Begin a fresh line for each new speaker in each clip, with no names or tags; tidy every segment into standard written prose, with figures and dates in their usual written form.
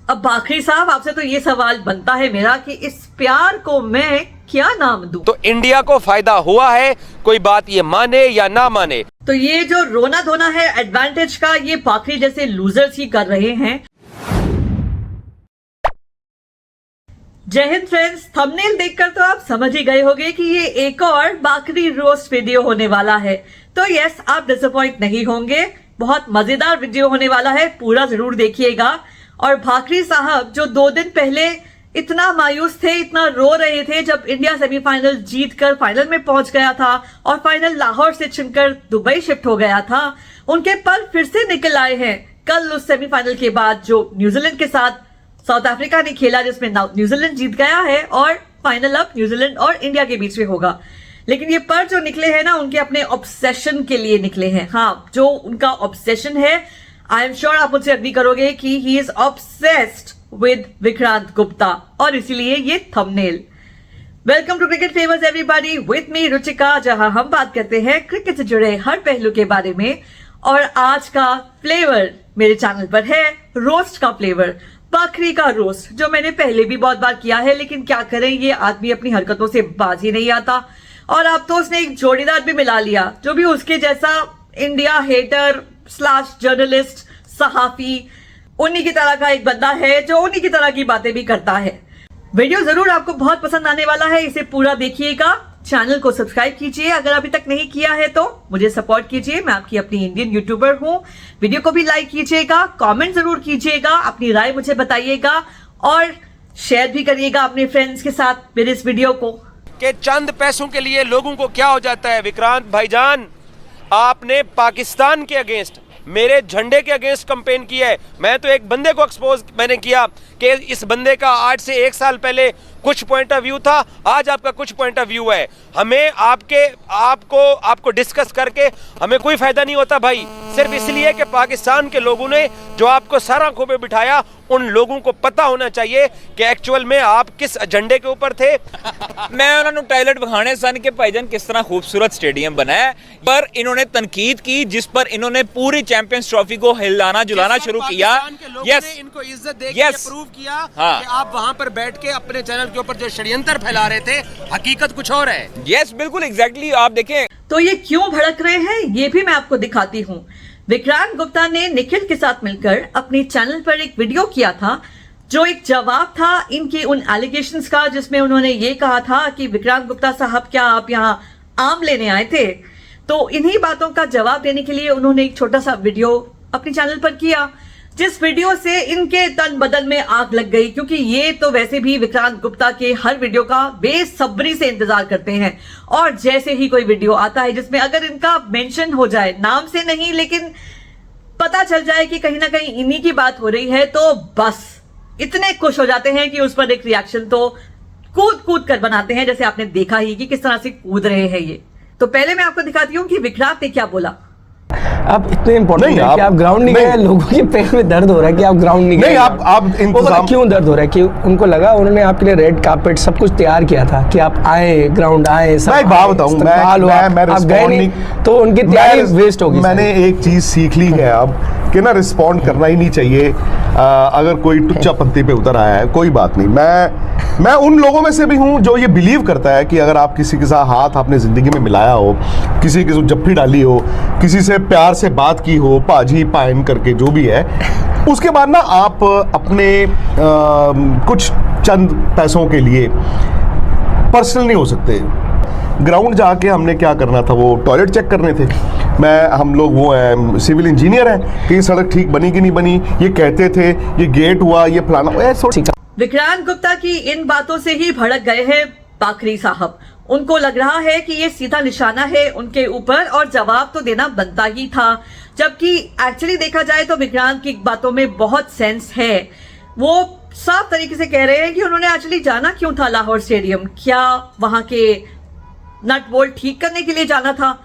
अब बाखरी साहब, आपसे तो ये सवाल बनता है मेरा कि इस प्यार को मैं क्या नाम दूं?
तो इंडिया को फायदा हुआ है, कोई बात ये माने या ना माने।
तो ये जो रोना धोना है एडवांटेज का, ये बाखरी जैसे लूजर्स ही कर रहे हैं। जय हिंद फ्रेंड्स, थंबनेल देखकर तो आप समझ ही गए होंगे कि ये एक और बाखरी रोस्ट वीडियो होने वाला है। तो यस, आप डिसअपॉइंट नहीं होंगे, बहुत मजेदार वीडियो होने वाला है, पूरा जरूर देखिएगा। और बाखरी साहब जो 2 दिन पहले इतना मायूस थे, इतना रो रहे थे जब इंडिया सेमीफाइनल जीतकर फाइनल में पहुंच गया था और फाइनल लाहौर से छिनकर दुबई शिफ्ट हो गया था, उनके पल फिर से निकल आए हैं कल उस सेमीफाइनल के बाद जो न्यूजीलैंड के साथ साउथ अफ्रीका ने खेला, जिसमें न्यूजीलैंड जीत गया है और फाइनल अब न्यूजीलैंड और इंडिया के बीच में होगा। लेकिन ये पल जो निकले हैं ना, उनके अपने ऑब्सेशन के लिए निकले हैं। हाँ, जो उनका ऑब्सेशन है, आई एम श्योर आप मुझसे अग्री करोगे कि he is obsessed with Vikrant Gupta, और इसीलिए ये thumbnail. Welcome to cricket famous everybody with me Ruchika, जहां हम बात करते हैं क्रिकेट से जुड़े हर पहलू के बारे में। और आज का फ्लेवर मेरे चैनल पर है रोस्ट का फ्लेवर, बाखरी का रोस्ट, जो मैंने पहले भी बहुत बार किया है। लेकिन क्या करें, ये आदमी अपनी हरकतों से बाज ही नहीं आता। और अब तो उसने एक जोड़ीदार भी मिला लिया, जो भी उसके जैसा इंडिया हेटर / जर्नलिस्ट, सहाफी, उन्हीं की तरह का एक बंदा है जो उन्हीं की तरह की बातें भी करता है। वीडियो जरूर आपको बहुत पसंद आने वाला है, इसे पूरा देखिएगा। चैनल को सब्सक्राइब कीजिए अगर अभी तक नहीं किया है तो, मुझे सपोर्ट कीजिए, मैं आपकी अपनी इंडियन यूट्यूबर हूं। वीडियो को भी लाइक कीजिएगा, कमेंट जरूर कीजिएगा, अपनी राय मुझे बताइएगा और शेयर भी करिएगा अपने फ्रेंड्स के साथ मेरे इस वीडियो को।
कि चंद पैसों के लिए लोगों को क्या हो जाता है। विक्रांत भाईजान, आपने पाकिस्तान के अगेंस्ट, मेरे झंडे के अगेंस्ट कैंपेन किया है। मैं तो एक बंदे को एक्सपोज मैंने किया कि इस बंदे का आज से 1 साल पहले कुछ पॉइंट ऑफ व्यू था, आज आपका कुछ पॉइंट ऑफ व्यू है। हमें आपको डिस्कस करके हमें कोई फायदा नहीं होता भाई, सिर्फ इसलिए कि पाकिस्तान के लोगों ने जो आपको सर आंखों पे बिठाया, उन लोगों को पता होना चाहिए कि एक्चुअल में आप किस एजेंडे के ऊपर थे।
मैं उन्होंने टॉयलेट बखाने सन के भाईजान किस तरह खूबसूरत स्टेडियम बनाया, पर इन्होंने तनकीद की जिस पर इन्होंने पूरी चैंपियंस ट्रॉफी को हिलाना जुलाना शुरू किया।
यस, इनको इज्जत देके प्रूव किया कि आप वहां पर बैठ के अपने चैनल के ऊपर जो षड्यंत्र फैला रहे थे, हकीकत कुछ और है।
यस, बिल्कुल एग्जैक्टली, आप देखें।
तो ये क्यों भड़क रहे हैं ये भी मैं आपको दिखाती हूँ। विक्रांत गुप्ता ने निखिल के साथ मिलकर अपने चैनल पर एक वीडियो किया था, जो एक जवाब था इनके उन एलिगेशंस का, जिसमें उन्होंने ये कहा था कि विक्रांत गुप्ता साहब, क्या आप यहाँ आम लेने आए थे? तो इन्हीं बातों का जवाब देने के लिए उन्होंने एक छोटा सा वीडियो अपने चैनल पर किया, जिस वीडियो से इनके तन बदन में आग लग गई, क्योंकि ये तो वैसे भी विक्रांत गुप्ता के हर वीडियो का बेसब्री से इंतजार करते हैं। और जैसे ही कोई वीडियो आता है जिसमें अगर इनका मेंशन हो जाए, नाम से नहीं लेकिन पता चल जाए कि कहीं ना कहीं इन्हीं की बात हो रही है, तो बस इतने खुश हो जाते हैं कि उस पर एक रिएक्शन तो कूद कूद कर बनाते हैं, जैसे आपने देखा ही कि किस तरह से कूद रहे हैं ये। तो पहले मैं आपको दिखाती हूँ कि विक्रांत ने क्या बोला।
आप इतने इम्पोर्टेंट है कि आप ग्राउंड नहीं गए, लोगों के पैर में दर्द हो रहा है कि आप ग्राउंड नहीं गए।
आप इंतजाम
क्यों दर्द हो रहा है कि उनको लगा उन्होंने आपके लिए रेड कार्पेट सब कुछ तैयार किया था कि आप आए, ग्राउंड आए, सब।
मैं एक बात बताऊं,
आप गए नहीं तो उनकी तैयारी वेस्ट होगी।
मैंने एक चीज सीख ली है अब कि ना, रिस्पॉन्ड करना ही नहीं चाहिए। अगर कोई टुच्चा पंथी पे उतर आया है, कोई बात नहीं। मैं उन लोगों में से भी हूं जो ये बिलीव करता है कि अगर आप किसी के साथ हाथ आपने जिंदगी में मिलाया हो, किसी की जप्फी डाली हो, किसी से प्यार से बात की हो, पाजी पायन करके जो भी है, उसके बाद ना आप अपने कुछ चंद पैसों के लिए पर्सनल नहीं हो सकते। ग्राउंड जाके हमने क्या करना था, वो टॉयलेट चेक करने थे। हम लोग वो है सिविल इंजीनियर हैं कि ये सड़क ठीक बनी कि नहीं बनी, ये कहते थे, ये गेट हुआ, ये फलाना।
विक्रांत गुप्ता की इन बातों से ही भड़क गए हैं बाखरी साहब। उनको लग रहा है कि ये सीधा निशाना है उनके ऊपर और जवाब तो देना बनता ही था, जबकि एक्चुअली देखा जाए तो विक्रांत की बातों में बहुत सेंस है। वो साफ तरीके से कह रहे हैं कि उन्होंने एक्चुअली जाना क्यों था लाहौर स्टेडियम, क्या वहां के नट बोल्ट ठीक करने के लिए जाना था?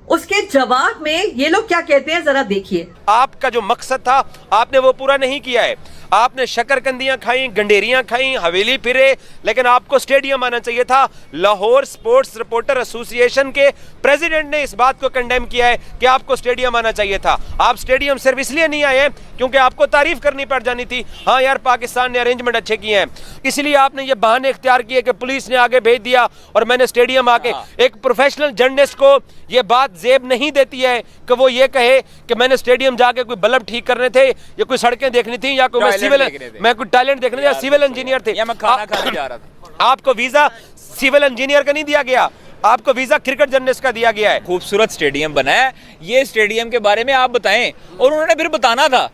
उसके जवाब में ये लोग क्या कहते हैं, जरा देखिए।
आपका जो मकसद था आपने वो पूरा नहीं किया है। आपने शकरकंदियां खाई, गंडेरियां खाई, हवेली फिरे, लेकिन आपको स्टेडियम आना चाहिए था। लाहौर स्पोर्ट्स रिपोर्टर एसोसिएशन के प्रेसिडेंट ने इस बात को कंडेम किया है कि आपको स्टेडियम आना चाहिए था। आप स्टेडियम सिर्फ इसलिए नहीं आए क्योंकि आपको तारीफ करनी पड़ जानी थी, हाँ यार पाकिस्तान ने अरेंजमेंट अच्छे किए हैं, इसलिए आपने ये बहाने इख्तियार किए कि पुलिस ने आगे भेज दिया और मैंने स्टेडियम आके। एक प्रोफेशनल जर्नलिस्ट को ये बात जेब नहीं देती है कि वो ये कहे कि मैंने स्टेडियम जाके कोई बल्ब ठीक करने थे या कोई सड़कें देखनी थी या कोई मैं कोई टैलेंट देखने थे या सिविल इंजीनियर थे
या मैं खाना खाने जा रहा था।
आपको वीजा सिविल इंजीनियर का नहीं दिया गया, आपको वीजा क्रिकेट जर्नलिस्ट का दिया गया है।
खूबसूरत स्टेडियम बना है, ये स्टेडियम के बारे में आप बताएं। और उन्होंने फिर बताना था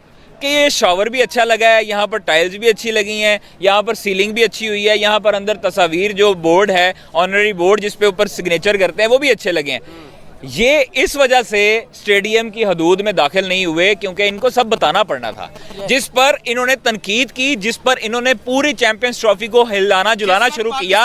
कि ये शॉवर भी अच्छा लगा है, यहाँ पर टाइल्स भी अच्छी लगी हैं, यहाँ पर सीलिंग भी अच्छी हुई है, यहाँ पर अंदर तस्वीर जो बोर्ड है ऑनररी बोर्ड जिस पे ऊपर सिग्नेचर करते हैं वो भी अच्छे लगे हैं। ये इस वजह से स्टेडियम की हदूद में दाखिल नहीं हुए क्योंकि इनको सब बताना पड़ना था, जिस पर इन्होंने तनकीद की, जिस पर इन्होंने पूरी चैंपियंस ट्रॉफी को हिलाना जुलाना शुरू किया।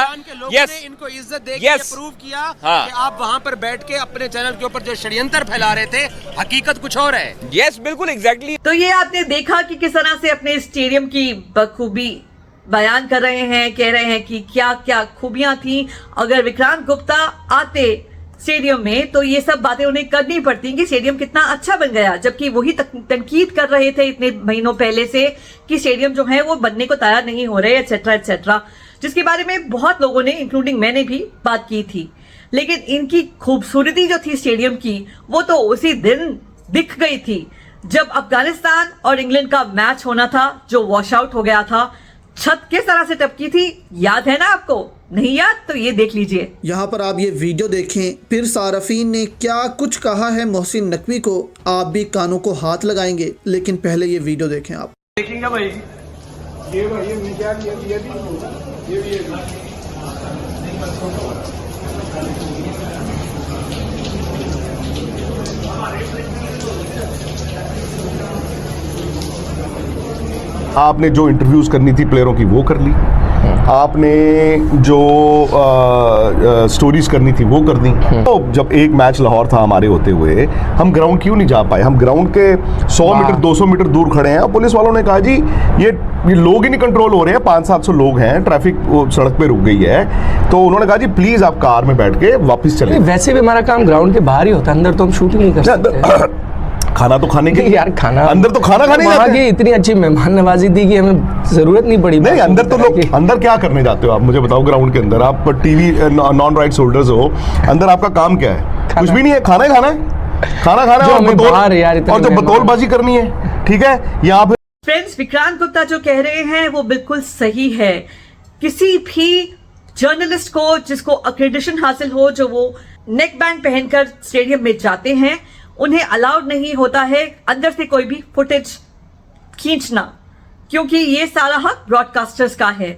यस, इनको इज्जत देके प्रूव किया कि आप वहां पर बैठ के अपने चैनल के ऊपर जो षड्यंत्र फैला रहे थे हकीकत कुछ और है।
यस बिल्कुल एग्जैक्टली।
तो ये आपने देखा कि किस तरह से अपने स्टेडियम की बखूबी बयान कर रहे हैं, कह रहे हैं कि क्या क्या खूबियां थी। अगर विक्रांत गुप्ता आते स्टेडियम में तो ये सब बातें उन्हें करनी पड़ती कि स्टेडियम कितना अच्छा बन गया, जबकि वही तनकीद कर रहे थे इतने महीनों पहले से कि स्टेडियम जो है वो बनने को तैयार नहीं हो रहे, एटसेट्रा एटसेट्रा, जिसके बारे में बहुत लोगों ने इंक्लूडिंग मैंने भी बात की थी। लेकिन इनकी खूबसूरती जो थी स्टेडियम की वो तो उसी दिन दिख गई थी जब अफगानिस्तान और इंग्लैंड का मैच होना था जो वॉश आउट हो गया था। छत किस तरह से टपकी थी याद है ना आपको? नहीं याद तो ये देख लीजिए।
यहाँ पर आप ये वीडियो देखें, फिर सारफीन ने क्या कुछ कहा है मोहसिन नकवी को, आप भी कानों को हाथ लगाएंगे। लेकिन पहले ये वीडियो देखें आप।
देखेंगे भाई ये
आपने जो इंटरव्यूज करनी थी प्लेयरों की वो कर ली, आपने जो स्टोरीज करनी थी वो कर दी। तो जब एक मैच लाहौर था हमारे होते हुए, हम ग्राउंड क्यों नहीं जा पाए? हम ग्राउंड के 100 मीटर 200 मीटर दूर खड़े हैं। पुलिस वालों ने कहा जी ये लोग ही नहीं कंट्रोल हो रहे हैं, 500-700 लोग हैं, ट्रैफिक सड़क पे रुक गई है। तो उन्होंने कहा जी प्लीज आप कार में बैठ के वापस चले।
वैसे भी हमारा काम ग्राउंड के बाहर ही होता है, अंदर तो हम शूटिंग नहीं कर सकते।
खाना तो खाने के
यार, खाना
अंदर तो खाना खाने
वहाँ की इतनी अच्छी मेहमान नवाजी थी कि हमें जरूरत नहीं पड़ी।
नहीं, अंदर तो लोग अंदर क्या करने जाते हो आप मुझे बताओ? ग्राउंड के अंदर आप टीवी नॉन राइट्स होल्डर्स हो, अंदर आपका काम क्या है? कुछ भी नहीं है, खाना ही खाना है, खाना खाना है और जो बतौलबाजी करनी है, ठीक है? यहाँ पे
फ्रेंड्स, विक्रांत गुप्ता जो कह रहे हैं वो बिल्कुल सही है। किसी भी जर्नलिस्ट को जिसको अक्रेडिटेशन हासिल हो, जो वो नेक बैंड पहनकर स्टेडियम में जाते हैं, उन्हें अलाउड नहीं होता है अंदर से कोई भी फुटेज खींचना, क्योंकि ये सारा हक ब्रॉडकास्टर्स का है।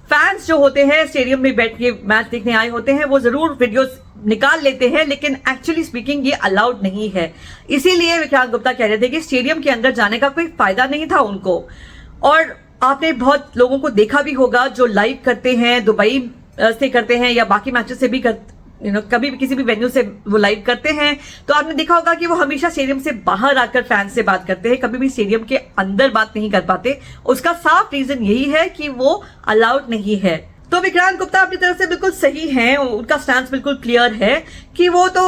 फैंस जो होते हैं स्टेडियम में बैठ के मैच देखने आए होते हैं वो जरूर वीडियोस निकाल लेते हैं, लेकिन एक्चुअली स्पीकिंग ये अलाउड नहीं है। इसीलिए विक्रांत गुप्ता कह रहे थे कि स्टेडियम के अंदर जाने का कोई फायदा नहीं था उनको। और आपने बहुत लोगों को देखा भी होगा जो लाइव करते हैं, दुबई से करते हैं या बाकी मैचेस से भी कभी भी किसी भी वेन्यू से वो लाइव करते हैं, तो आपने देखा होगा कि वो हमेशा स्टेडियम से बाहर आकर फैंस से बात करते हैं, कभी भी स्टेडियम के अंदर बात नहीं कर पाते। उसका साफ रीजन यही है कि वो अलाउड नहीं है। तो विक्रांत गुप्ता अपनी तरफ से बिल्कुल सही है, उनका स्टैंड बिल्कुल क्लियर है कि वो तो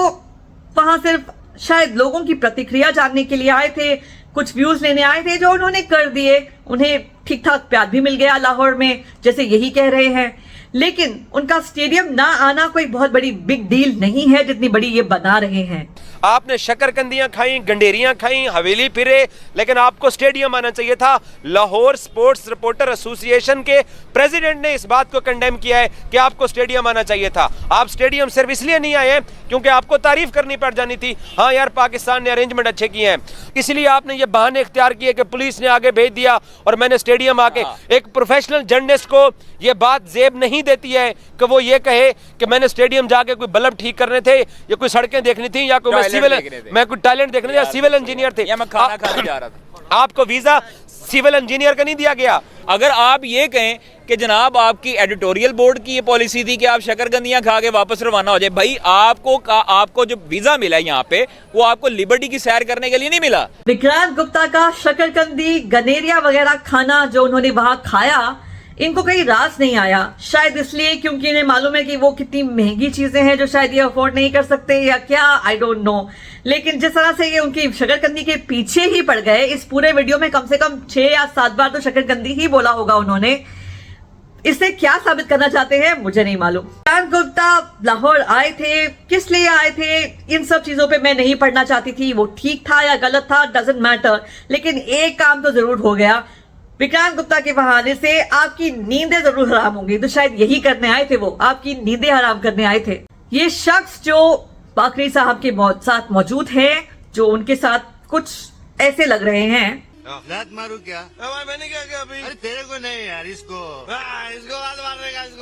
वहां सिर्फ शायद लोगों की प्रतिक्रिया जानने के लिए आए थे, कुछ व्यूज लेने आए थे जो उन्होंने कर दिए। उन्हें ठीक ठाक प्यार भी मिल गया लाहौर में, जैसे यही कह रहे हैं। लेकिन उनका स्टेडियम ना आना कोई बहुत बड़ी बिग डील नहीं है जितनी बड़ी ये बना रहे हैं।
आपने शकरकंदियां खाई, गंडेरियां खाई, हवेली फिरे, लेकिन आपको स्टेडियम आना चाहिए था। लाहौर स्पोर्ट्स रिपोर्टर एसोसिएशन के प्रेसिडेंट ने इस बात को कंडेम किया है कि आपको स्टेडियम आना चाहिए था। आप स्टेडियम सिर्फ इसलिए नहीं आए क्योंकि आपको तारीफ करनी पड़ जानी थी, हाँ यार पाकिस्तान ने अरेंजमेंट अच्छे किए हैं, इसलिए आपने ये बहाने इख्तियार किए कि पुलिस ने आगे भेज दिया और मैंने स्टेडियम आके। एक प्रोफेशनल जर्नलिस्ट को ये बात जेब नहीं देती है कि वो ये कहे कि मैंने स्टेडियम जाके कोई बल्ब ठीक करने थे या कोई सड़कें देखनी थी या कोई मैं कोई टैलेंट देखने या सिविल इंजीनियर थे
या मैं खाना खाने जा रहा था।
आपको वीजा सिविल इंजीनियर का नहीं दिया गया।
अगर आप ये कहें कि जनाब आपकी एडिटोरियल बोर्ड की ये पॉलिसी थी कि आप शकरकंदियां खा के वापस रवाना हो जाए, भाई आपको जो वीजा मिला है यहाँ पे वो आपको लिबर्टी की सैर करने के लिए नहीं मिला।
विक्रांत गुप्ता का शकरकंदी, गनेरिया वगैरह खाना जो उन्होंने वहां खाया, इनको कहीं रास नहीं आया। शायद इसलिए क्योंकि इन्हें मालूम है कि वो कितनी महंगी चीजें हैं जो शायद ये अफोर्ड नहीं कर सकते, या क्या, आई डोंट नो। लेकिन जिस तरह से ये उनकी शकरकंदी के पीछे ही पड़ गए, इस पूरे वीडियो में कम से कम 6 या 7 बार तो शकरकंदी ही बोला होगा उन्होंने। इससे क्या साबित करना चाहते हैं मुझे नहीं मालूम। विक्रांत गुप्ता लाहौर आए थे, किस लिए आए थे, इन सब चीजों पे मैं नहीं पढ़ना चाहती थी। वो ठीक था या गलत था, डजंट मैटर। लेकिन एक काम तो जरूर हो गया, विक्रांत गुप्ता के वहां आने से आपकी नींदें जरूर हराम होंगी। तो शायद यही करने आए थे, वो आपकी नींदें हराम करने आए थे। ये शख्स जो बाकरी साहब के साथ मौजूद है, जो उनके साथ कुछ ऐसे लग रहे हैं।
लात मारू क्या? मैंने क्या किया अभी? अरे तेरे को नहीं यार, इसको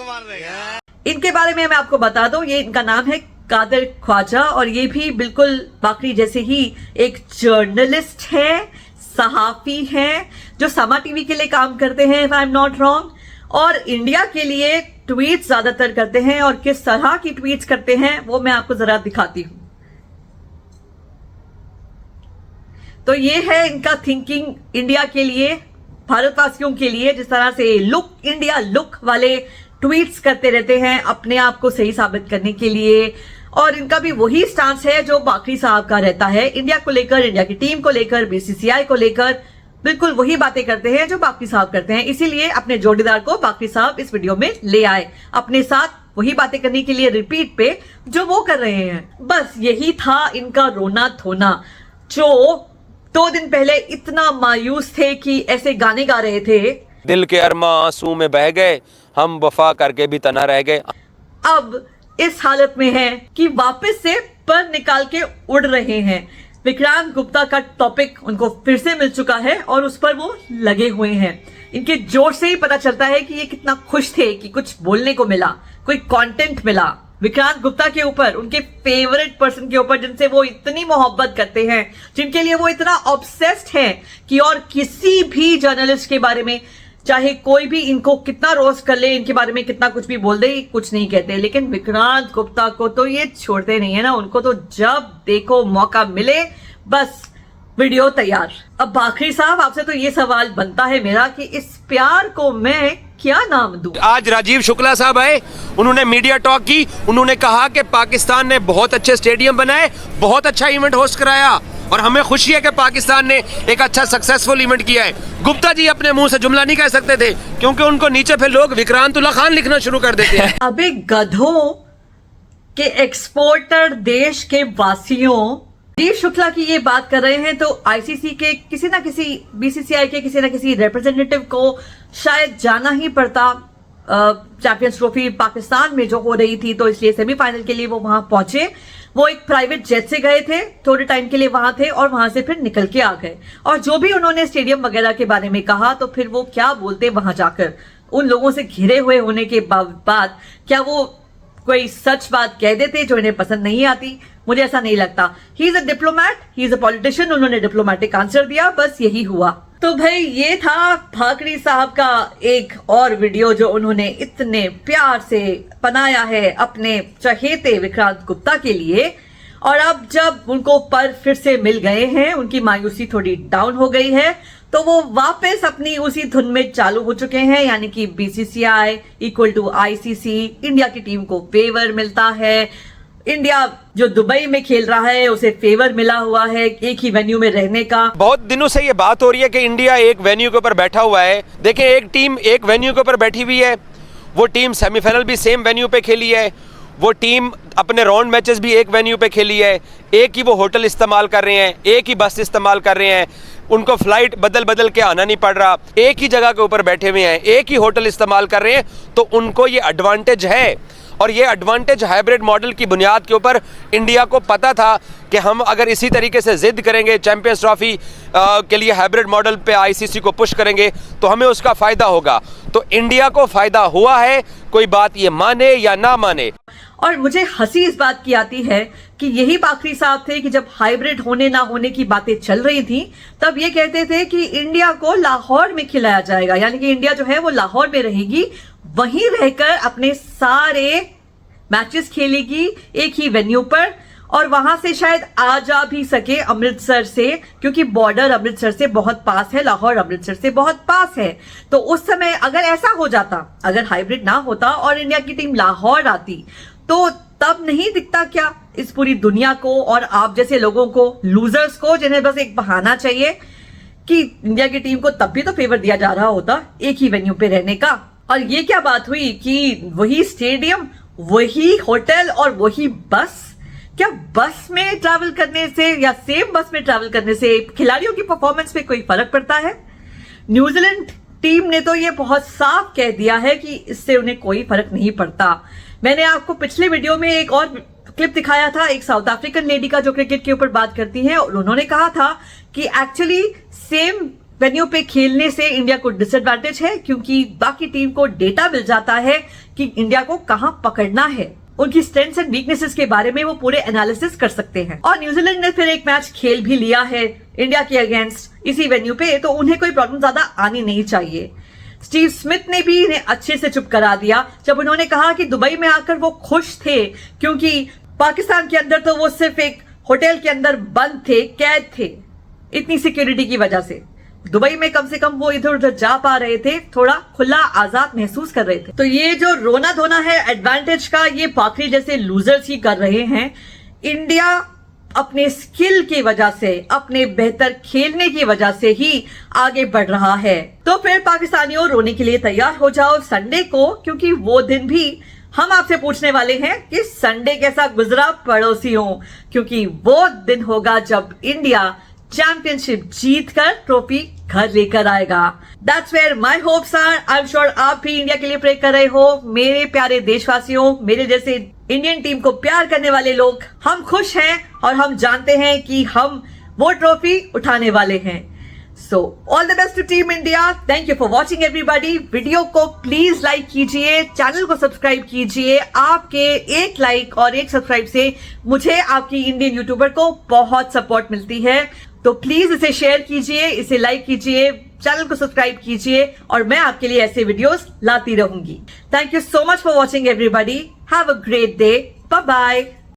मार देगा।
इनके बारे में मैं आपको बता दूं, ये इनका नाम है कादर ख्वाजा, और ये भी बिल्कुल बाकरी जैसे ही एक जर्नलिस्ट है, सहाफी हैं, जो समा टीवी के लिए काम करते हैं if I am not wrong, और इंडिया के लिए ट्वीट ज्यादातर करते हैं। और किस तरह की ट्वीट्स करते हैं वो मैं आपको जरा दिखाती हूं। तो ये है इनका थिंकिंग इंडिया के लिए, भारतवासियों के लिए। जिस तरह से लुक इंडिया लुक वाले ट्वीट्स करते रहते हैं अपने आप को सही साबित करने के लिए। और इनका भी वही स्टांस है जो बाकरी साहब का रहता है, इंडिया को लेकर, इंडिया की टीम को लेकर, बीसीसीआई को लेकर। बिल्कुल वही बातें करते हैं जो बाकरी साहब करते हैं। इसीलिए अपने जोड़ीदार को बाकरी साहब इस वीडियो में ले आए, अपने साथ वही बातें करने के लिए रिपीट पे जो वो कर रहे हैं। बस यही था इनका रोना धोना। जो 2 दिन पहले इतना मायूस थे कि ऐसे गाने गा रहे थे,
दिल के अरमा आंसू में बह गए, हम वफा करके भी तना रह गए।
अब इस हालत में है कि वापस से पर निकाल के उड़ रहे हैं। विक्रांत गुप्ता का टॉपिक उनको फिर से मिल चुका है और उस पर वो लगे हुए हैं। इनके जोश से ही पता चलता है कि ये कितना खुश थे कि कुछ बोलने को मिला, कोई कंटेंट मिला विक्रांत गुप्ता के ऊपर, उनके फेवरेट पर्सन के ऊपर, जिनसे वो इतनी मोहब्बत करते हैं, जिनके लिए वो इतना ऑब्सेस्ड हैं कि और किसी भी जर्नलिस्ट के बारे में चाहे कोई भी इनको कितना रोस्ट कर ले, इनके बारे में कितना कुछ भी बोल दे, कुछ नहीं कहते। लेकिन विक्रांत गुप्ता को तो ये छोड़ते नहीं है ना, उनको तो जब देखो मौका मिले बस वीडियो तैयार। अब बाकरी साहब, आपसे तो ये सवाल बनता है मेरा कि इस प्यार को मैं क्या नाम दूं?
आज राजीव शुक्ला साहब आए, उन्होंने मीडिया टॉक की, उन्होंने कहा कि पाकिस्तान ने बहुत अच्छे स्टेडियम बनाए, बहुत अच्छा इवेंट होस्ट कराया और हमें खुशी है कि पाकिस्तान ने एक अच्छा सक्सेसफुल इवेंट किया है। गुप्ता जी अपने मुंह से जुमला नहीं कह सकते थे क्योंकि उनको नीचे फिर लोग विक्रांतुल्लाह खान लिखना शुरू कर देते हैं।
अबे गधों के एक्सपोर्टर देश के वासियों, राजीव शुक्ला की ये बात कर रहे हैं तो आईसीसी के किसी ना किसी, बीसीसीआई के किसी ना किसी रिप्रेजेंटेटिव को शायद जाना ही पड़ता। चैंपियंस ट्रॉफी पाकिस्तान में जो हो रही थी तो इसलिए सेमीफाइनल के लिए वो वहां पहुंचे। वो एक प्राइवेट जेट से गए थे, थोड़े टाइम के लिए वहां थे और वहां से फिर निकल के आ गए। और जो भी उन्होंने स्टेडियम वगैरह के बारे में कहा तो फिर वो क्या बोलते वहां जाकर, उन लोगों से घिरे हुए होने के बाद क्या वो कोई सच बात कह देते जो इन्हें पसंद नहीं आती? मुझे ऐसा नहीं लगता। He is a diplomat, he is a politician. उन्होंने डिप्लोमेटिक आंसर दिया, बस यही हुआ। तो भाई ये था बाकरी साहब का एक और वीडियो जो उन्होंने इतने प्यार से बनाया है अपने चहेते विक्रांत गुप्ता के लिए। और अब जब उनको पर फिर से मिल गए हैं, उनकी मायूसी थोड़ी डाउन हो गई है, तो वो वापस अपनी उसी धुन में चालू हो चुके हैं। यानी कि BCCI equal to ICC, India की टीम को फेवर मिलता है, इंडिया जो दुबई में खेल रहा है उसे फेवर मिला हुआ है एक ही वेन्यू में रहने का।
बहुत दिनों से ये बात हो रही है कि इंडिया एक वेन्यू के ऊपर बैठा हुआ है। देखें, एक टीम एक वेन्यू के ऊपर बैठी हुई है, वो टीम सेमीफाइनल भी सेम वेन्यू पे खेली है, वो टीम अपने राउंड मैचेस भी एक वेन्यू पे खेली है, एक ही वो होटल इस्तेमाल कर रहे हैं, एक ही बस इस्तेमाल कर रहे हैं, उनको फ्लाइट बदल बदल के आना नहीं पड़ रहा, एक ही जगह के ऊपर बैठे हुए हैं, एक ही होटल इस्तेमाल कर रहे हैं। तो उनको ये एडवांटेज है और ये एडवांटेज हाइब्रिड मॉडल की बुनियाद के ऊपर इंडिया को पता था कि हम अगर इसी तरीके से जिद करेंगे, चैंपियंस ट्रॉफी के लिए हाइब्रिड मॉडल पे आईसीसी को पुश करेंगे तो हमें उसका फायदा होगा। तो इंडिया को फायदा हुआ है, कोई बात ये माने या ना माने।
और मुझे हंसी इस बात की आती है कि यही बाकरी साहब थे कि जब हाइब्रिड होने ना होने की बातें चल रही थी तब ये कहते थे कि इंडिया को लाहौर में खिलाया जाएगा, यानी कि इंडिया जो है वो लाहौर में रहेगी, वहीं रहकर अपने सारे मैचेस खेलेगी एक ही वेन्यू पर, और वहां से शायद आ जा भी सके अमृतसर से, क्योंकि बॉर्डर अमृतसर से बहुत पास है, लाहौर अमृतसर से बहुत पास है। तो उस समय अगर ऐसा हो जाता, अगर हाइब्रिड ना होता और इंडिया की टीम लाहौर आती, तो तब नहीं दिखता क्या इस पूरी दुनिया को और आप जैसे लोगों को, लूजर्स को, जिन्हें बस एक बहाना चाहिए, कि इंडिया की टीम को तब भी तो फेवर दिया जा रहा होता एक ही वेन्यू पे रहने का। और ये क्या बात हुई कि वही स्टेडियम, वही होटल और वही बस? क्या बस में ट्रैवल करने से या सेम बस में ट्रैवल करने से खिलाड़ियों की परफॉर्मेंस पे कोई फर्क पड़ता है? न्यूजीलैंड टीम ने तो ये बहुत साफ कह दिया है कि इससे उन्हें कोई फर्क नहीं पड़ता। मैंने आपको पिछले वीडियो में एक और क्लिप दिखाया था, एक साउथ अफ्रीकन लेडी का जो क्रिकेट के ऊपर बात करती है, और उन्होंने कहा था कि एक्चुअली सेम वेन्यू पे खेलने से इंडिया को डिसएडवांटेज है, क्योंकि बाकी टीम को डेटा मिल जाता है कि इंडिया को कहां पकड़ना है, उनकी स्ट्रेंथ्स एंड वीकनेसेस के बारे में वो पूरे एनालिसिस कर सकते हैं। और न्यूजीलैंड ने फिर एक मैच खेल भी लिया है इंडिया के अगेंस्ट इसी वेन्यू पे, तो उन्हें कोई प्रॉब्लम ज्यादा आनी नहीं चाहिए। स्टीव स्मिथ ने भी इन्हें अच्छे से चुप करा दिया जब उन्होंने कहा कि दुबई में आकर वो खुश थे, क्योंकि पाकिस्तान के अंदर तो वो सिर्फ एक होटल के अंदर बंद थे, कैद थे, इतनी सिक्योरिटी की वजह से। दुबई में कम से कम वो इधर उधर जा पा रहे थे, थोड़ा खुला आजाद महसूस कर रहे थे। तो ये जो रोना धोना है एडवांटेज का, ये बाकरी जैसे लूजर्स ही कर रहे हैं। इंडिया अपने स्किल की वजह से, अपने बेहतर खेलने की वजह से ही आगे बढ़ रहा है। तो फिर पाकिस्तानियों, रोने के लिए तैयार हो जाओ संडे को, क्योंकि वो दिन भी हम आपसे पूछने वाले हैं कि संडे कैसा गुजरा पड़ोसियों, क्योंकि वो दिन होगा जब इंडिया चैंपियनशिप जीतकर ट्रॉफी घर लेकर आएगा। That's where my hopes are. I'm sure आप भी इंडिया के लिए प्रे कर रहे हो। मेरे प्यारे देशवासियों, मेरे जैसे इंडियन टीम को प्यार करने वाले लोग, हम खुश हैं और हम जानते हैं कि हम वो ट्रॉफी उठाने वाले हैं। So all the best to Team India. Thank you for watching everybody. Video को प्लीज लाइक कीजिए, चैनल को सब्सक्राइब कीजिए। आपके एक लाइक और एक सब्सक्राइब से मुझे आपकी इंडियन यूट्यूबर को बहुत सपोर्ट मिलती है। तो प्लीज इसे शेयर कीजिए, इसे लाइक कीजिए, चैनल को सब्सक्राइब कीजिए, और मैं आपके लिए ऐसे वीडियोस लाती रहूंगी। Thank you so much for watching everybody. Have a great day. Bye bye.